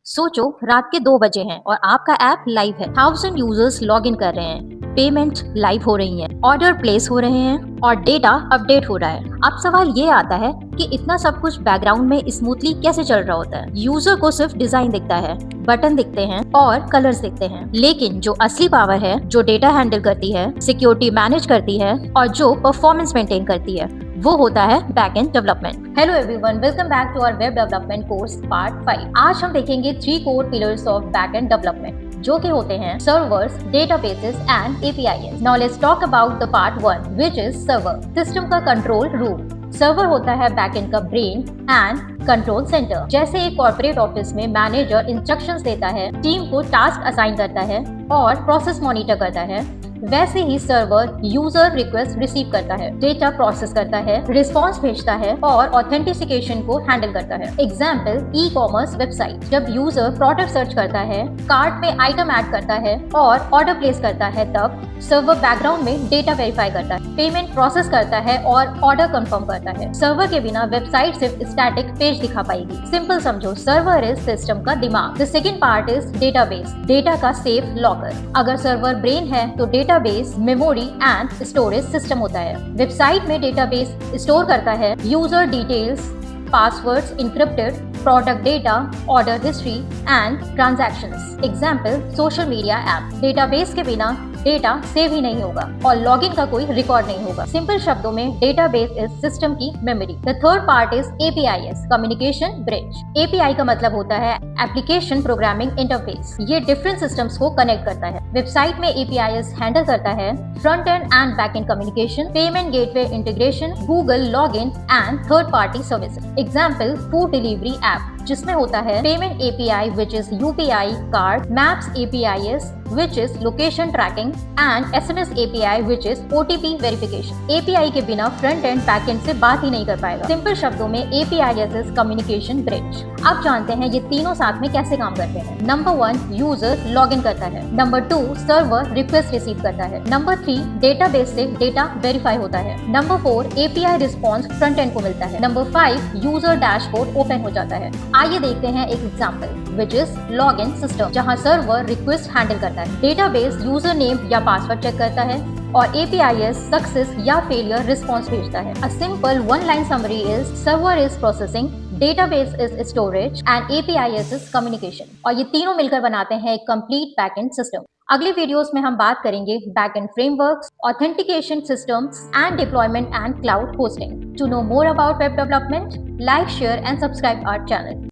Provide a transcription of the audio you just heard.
सोचो रात के 2 बजे हैं और आपका ऐप लाइव है। 1000 यूजर्स लॉग इन कर रहे हैं, पेमेंट लाइव हो रही है, ऑर्डर प्लेस हो रहे हैं और डेटा अपडेट हो रहा है। अब सवाल ये आता है कि इतना सब कुछ बैकग्राउंड में स्मूथली कैसे चल रहा होता है। यूजर को सिर्फ डिजाइन दिखता है, बटन दिखते हैं और कलर्स दिखते हैं, लेकिन जो असली पावर है, जो डेटा हैंडल करती है, सिक्योरिटी मैनेज करती है और जो परफॉर्मेंस मेंटेन करती है, वो होता है backend development. Hello everyone, welcome back to our web development course part 5। आज हम देखेंगे 3 core pillars of backend development, जो कि होते हैं servers, databases and APIs. Now let's talk about the part 1 which is server, system का control room. Server होता है बैकएंड का ब्रेन एंड कंट्रोल सेंटर। जैसे एक कॉर्पोरेट ऑफिस में मैनेजर इंस्ट्रक्शंस देता है, टीम को टास्क असाइन करता है और प्रोसेस मॉनिटर करता है, वैसे ही सर्वर यूजर रिक्वेस्ट रिसीव करता है, डेटा प्रोसेस करता है, रिस्पॉन्स भेजता है और ऑथेंटिसिकेशन को हैंडल करता है। Example, e commerce website. जब यूजर प्रोडक्ट सर्च करता है, कार्ट में आइटम ऐड करता है और ऑर्डर प्लेस करता है, तब सर्वर बैकग्राउंड में डेटा वेरीफाई करता है, पेमेंट प्रोसेस करता है और ऑर्डर कंफर्म करता है। सर्वर के बिना वेबसाइट सिर्फ स्टैटिक पेज दिखा पाएगी। सिंपल समझो, सर्वर इज सिस्टम का दिमाग। The second part is database, data का सेफ लॉकर। अगर सर्वर ब्रेन है तो database memory and storage system होता है। वेबसाइट में डेटाबेस स्टोर करता है user details, passwords encrypted, product data, order history and transactions. Example, social media app. Database के बिना डेटा सेव ही नहीं होगा और लॉगिन का कोई रिकॉर्ड नहीं होगा। सिंपल शब्दों में डेटाबेस इज सिस्टम की memory. The third part is APIs, communication bridge. API का मतलब होता है एप्लीकेशन प्रोग्रामिंग इंटरफेस। ये डिफरेंट सिस्टम्स को कनेक्ट करता है। वेबसाइट में एपीआईएस हैंडल करता है front end back end communication, payment gateway integration, Google login and third party services. Example, food delivery app जिसमें होता है payment API which is UPI card, maps APIs which is location tracking and SMS API which is OTP verification. API के बिना front end back and से बात ही नहीं कर पाएगा। सिंपल शब्दों में APIs is communication bridge। अब जानते हैं ये तीनों साथ में कैसे काम करते हैं। नंबर 1, यूजर लॉग इन करता है। नंबर 2, सर्वर रिक्वेस्ट रिसीव करता है। नंबर 3, डेटाबेस से डेटा वेरीफाई होता है। Number 4, API response front end को मिलता है। नंबर 5, यूजर डैशबोर्ड ओपन हो जाता है। आइए देखते हैं एक example which is login system, जहां सर्वर रिक्वेस्ट हैंडल करता है, डेटाबेस यूजर नेम या पासवर्ड चेक करता है और एपीआईएस सक्सेस या फेलियर रिस्पॉन्स भेजता है। A simple one line summary is server is processing, database is storage and APIs is communication. और ये तीनों मिलकर बनाते हैं एक कंप्लीट बैकएंड सिस्टम। अगले वीडियोस में हम बात करेंगे backend frameworks, authentication systems and deployment and cloud hosting. To know more about web development, like, share and subscribe our channel.